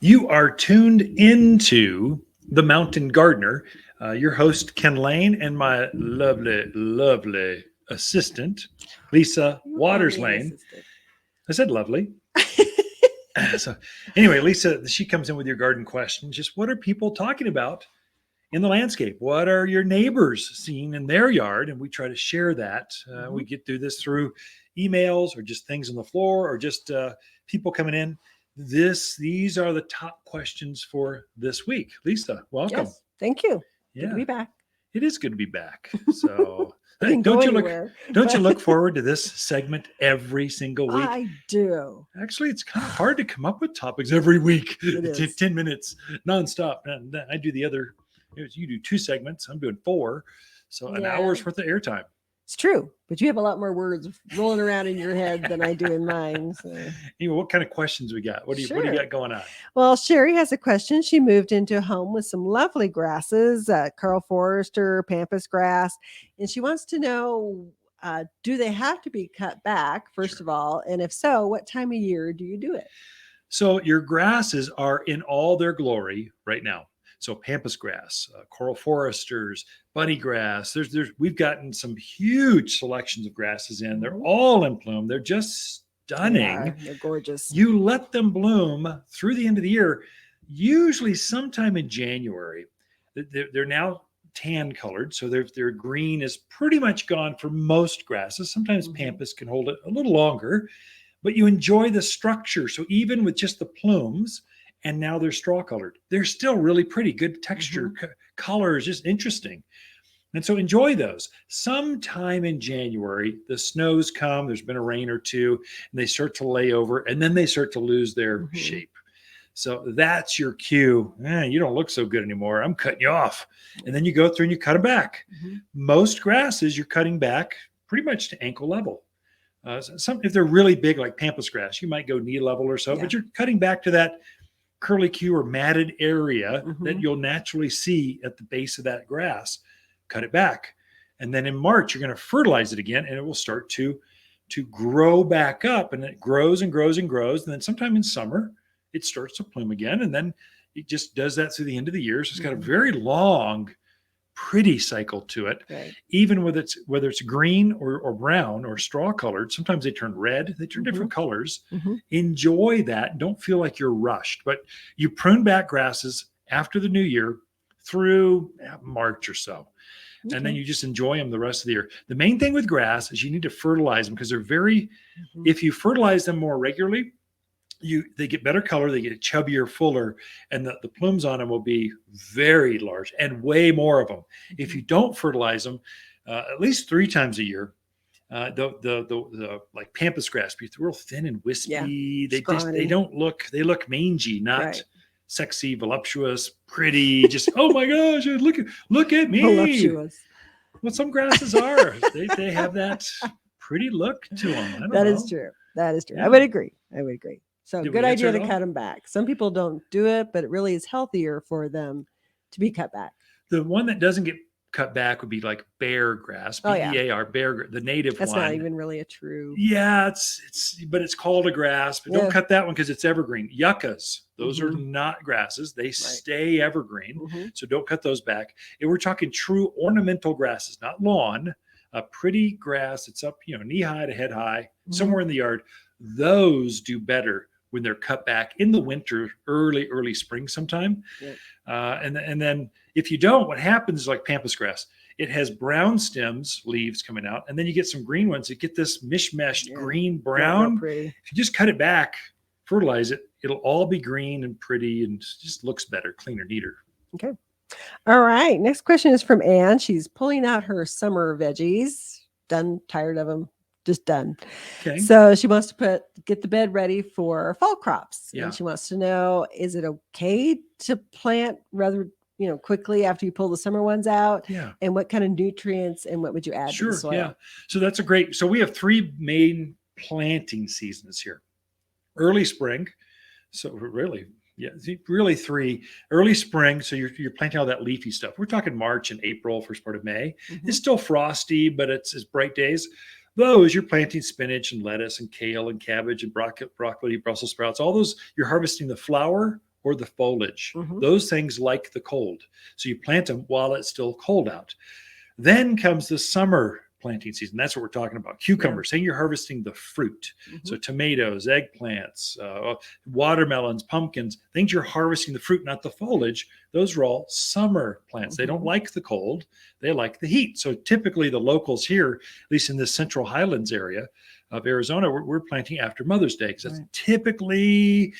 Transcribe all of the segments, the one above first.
You are tuned into The Mountain Gardener. Your host, Ken Lane, and my lovely, lovely assistant, Lisa You call Waters me an Lane. assistant. I said lovely. So, anyway, Lisa, she comes in with your garden questions. Just what are people talking about in the landscape? What are your neighbors seeing in their yard? And we try to share that. We get through this through emails or just things on the floor or just people coming in. These are the top questions for this week. Lisa, welcome. Yes, thank you. Good to Yeah, be back. it is good to be back. So I didn't go anywhere. don't you look forward to this segment every single week? I do. Actually, it's kind of hard to come up with topics every week. It is. 10 minutes nonstop. And I do the other, you do 2 segments. I'm doing 4. So an Yeah. hour's worth of airtime. It's true, but you have a lot more words rolling around in your head than I do in mine. So. Anyway, what kind of questions we got? What do you Sure. got going on? Well, Sherry has a question. She moved into a home with some lovely grasses, Carl Forester, pampas grass, and she wants to know, do they have to be cut back, first of all? And if so, what time of year do you do it? So your grasses are in all their glory right now. So pampas grass, coral foresters, bunny grass. We've gotten some huge selections of grasses in. They're all in bloom. They're just stunning. They're gorgeous. You let them bloom through the end of the year, usually sometime in January. They're now tan colored, so their green is pretty much gone for most grasses. Sometimes pampas can hold it a little longer, but you enjoy the structure. So even with just the plumes, and now they're straw colored, they're still really pretty, good texture, color is just interesting. And so enjoy those. Sometime in January, the snows come, there's been a rain or two, and they start to lay over, and then they start to lose their shape. So that's your cue. You don't look so good anymore. I'm cutting you off. And then you go through and you cut them back. Most grasses, you're cutting back pretty much to ankle level. If they're really big, like pampas grass, you might go knee level or so, but you're cutting back to that curlicue or matted area that you'll naturally see at the base of that grass. Cut it back. And then in March, you're going to fertilize it again, and it will start to grow back up, and it grows and grows and grows. And then sometime in summer, it starts to bloom again. And then it just does that through the end of the year. So it's got a very long, pretty cycle to it. Even whether it's green or brown or straw colored, sometimes they turn red, they turn different colors. Enjoy that. Don't feel like you're rushed, but you prune back grasses after the new year through March or so. And then you just enjoy them the rest of the year. The main thing with grass is you need to fertilize them because they're very, if you fertilize them more regularly, they get better color, they get chubbier, fuller, and the plumes on them will be very large and way more of them. If you don't fertilize them at least 3 times a year, the like pampas grass be real thin and wispy. They look mangy, not sexy, voluptuous, pretty. Just oh my gosh, look at me. Voluptuous. Well, some grasses are. they have that pretty look to them. That is true. Yeah. I would agree. So good idea to cut them back. Some people don't do it, but it really is healthier for them to be cut back. The one that doesn't get cut back would be like bear grass, B-E-A-R, bear, the native That's one. That's not even really a true. Yeah, but it's called a grass. But don't cut that one because it's evergreen. Yuccas, those are not grasses. They stay evergreen. So don't cut those back. And we're talking true ornamental grasses, not lawn. A pretty grass. It's up, knee high to head high, somewhere in the yard. Those do better when they're cut back in the winter, early spring sometime. And then if you don't, what happens is like pampas grass. It has brown stems, leaves coming out, and then you get some green ones. You get this mishmashed green, brown. If you just cut it back, fertilize it, it'll all be green and pretty and just looks better, cleaner, neater. Okay. All right. Next question is from Anne. She's pulling out her summer veggies. Done, tired of them. Just done. Okay. So she wants to get the bed ready for fall crops. Yeah. And she wants to know, is it okay to plant rather, quickly after you pull the summer ones out? Yeah. And what kind of nutrients and what would you add to the soil? Yeah. So that's so we have 3 main planting seasons here. Early spring. So really 3. Early spring. So you're planting all that leafy stuff. We're talking March and April, first part of May. It's still frosty, but it's bright days. Those you're planting spinach and lettuce and kale and cabbage and broccoli, Brussels sprouts, all those you're harvesting the flower or the foliage. Mhm. Those things like the cold. So you plant them while it's still cold out. Then comes the summer planting season. That's what we're talking about. Cucumbers, saying you're harvesting the fruit. So Mhm. tomatoes, eggplants, watermelons, pumpkins, things you're harvesting the fruit, not the foliage. Those are all summer plants. They don't Mhm. like the cold. They like the heat. So typically the locals here, at least in the central highlands area of Arizona, we're planting after Mother's Day because that's Right. typically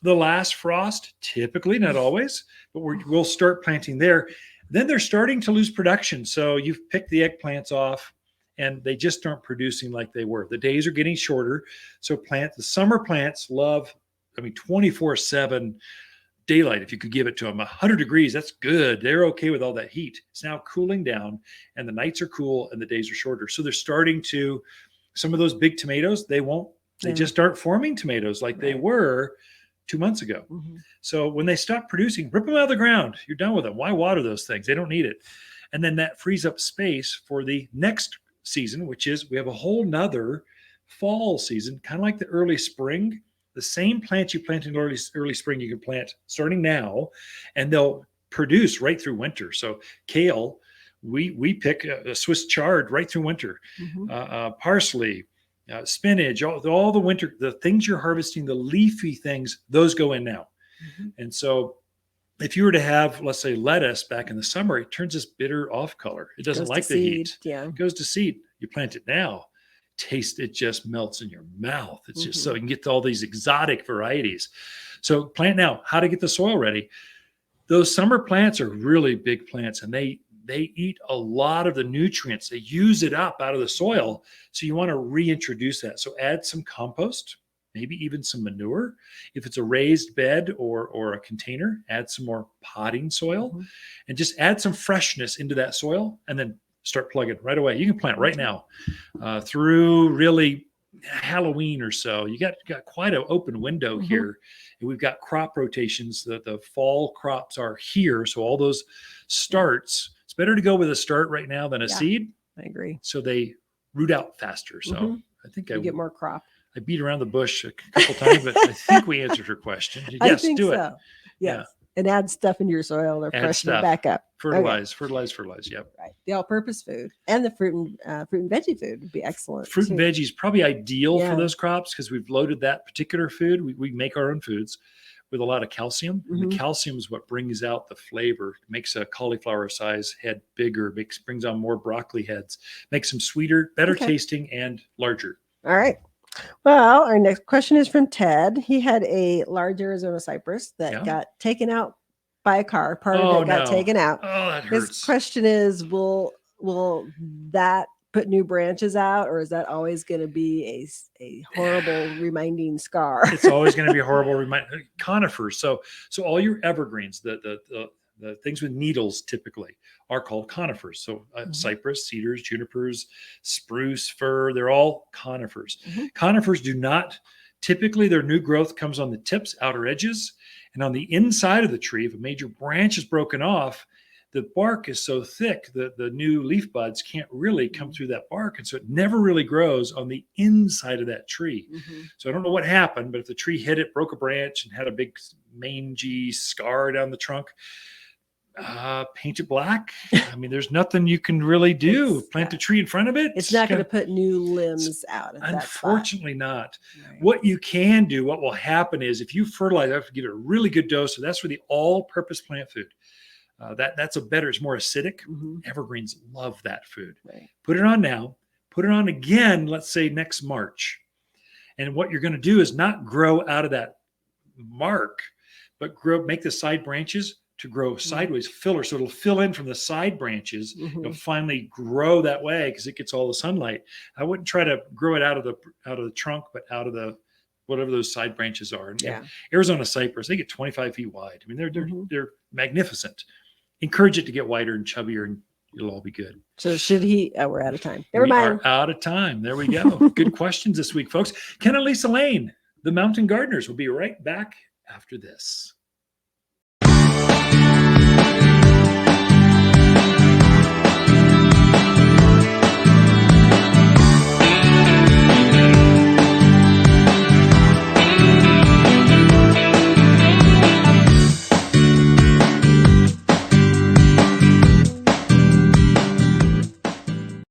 the last frost, typically, not always, but we'll start planting there. Then they're starting to lose production. So you've picked the eggplants off and they just aren't producing like they were. The days are getting shorter. So the summer plants love, 24/7 daylight. If you could give it to them 100 degrees, that's good. They're okay with all that heat. It's now cooling down and the nights are cool and the days are shorter. So they're starting to, some of those big tomatoes, they Yeah. just aren't forming tomatoes like they Right. were 2 months ago. Mhm. So when they stop producing, rip them out of the ground. You're done with them. Why water those things? They don't need it. And then that frees up space for the next season, which is we have a whole nother fall season, kind of like the early spring. The same plants you plant in early spring, you can plant starting now, and they'll produce right through winter. So kale, we pick a Swiss chard right through winter. Mhm. Parsley, spinach, all the winter, the things you're harvesting, the leafy things, those go in now. Mhm. And so if you were to have, let's say, lettuce back in the summer, it turns this bitter off color. It doesn't Goes to like the seed. heat. Yeah. It goes to seed. You plant it now. Taste it just melts in your mouth. It's just so you can get to all these exotic varieties. So plant now. How to get the soil ready? Those summer plants are really big plants and they eat a lot of the nutrients. They use it up out of the soil. So you want to reintroduce that. So add some compost, maybe even some manure. If it's a raised bed or a container, add some more potting soil Mhm. and just add some freshness into that soil and then start plugging right away. You can plant right now through really Halloween or so. You got quite an open window Mhm. here. And we've got crop rotations. The fall crops are here. So all those starts, it's better to go with a start right now than a Yeah. seed. I agree. So they root out faster. So Mhm. I think You get more crop. I beat around the bush a couple times, but I think we answered her question. I Yes, think do it. so. Yeah. Yes. And add stuff into your soil or Add freshen it stuff. back up. Okay. Fertilize. Yep. Right. The all-purpose food and the fruit and veggie food would be excellent. Fruit and too. veggies probably ideal Yeah. for those crops because we've loaded that particular food. We make our own foods with a lot of calcium. And Mhm. the calcium is what brings out the flavor, makes a cauliflower size head bigger, brings on more broccoli heads, makes them sweeter, better Okay. tasting, and larger. All right. Well, our next question is from Ted. He had a large Arizona cypress that Yeah. got taken out by a car. Part of Oh it got no. taken out. Oh, that His hurts. question is, will that put new branches out, or is that always going to be a horrible reminding scar? It's always going to be a horrible reminder. Conifers. So all your evergreens, the things with needles typically are called conifers. So Mhm. cypress, cedars, junipers, spruce, fir, they're all conifers. Mhm. Conifers do not, typically their new growth comes on the tips, outer edges, and on the inside of the tree. If a major branch is broken off, the bark is so thick that the new leaf buds can't really come through that bark. And so it never really grows on the inside of that tree. Mhm. So I don't know what happened, but if the tree hit it, broke a branch, and had a big mangy scar down the trunk, paint it black. There's nothing you can really do. Plant a tree in front of it. It's not going to put new limbs out at that spot. Unfortunately not. Right. What you can do, what will happen is if you fertilize, you have to give it a really good dose. So that's for the all-purpose plant food. That's it's more acidic. Mhm. Evergreens love that food. Right. Put it on now. Put it on again, let's say next March. And what you're going to do is not grow out of that mark, but make the side branches to grow sideways, filler. So it'll fill in from the side branches. Mhm. It'll finally grow that way because it gets all the sunlight. I wouldn't try to grow it out of the trunk, but out of the whatever those side branches are. And Yeah. Arizona cypress, they get 25 feet wide. They're Mhm. they're magnificent. Encourage it to get wider and chubbier, and it'll all be good. So should he? We're out of time. Never We mind. are out of time. There we go. Good questions this week, folks. Ken and Lisa Lane, the Mountain Gardeners, will be right back after this.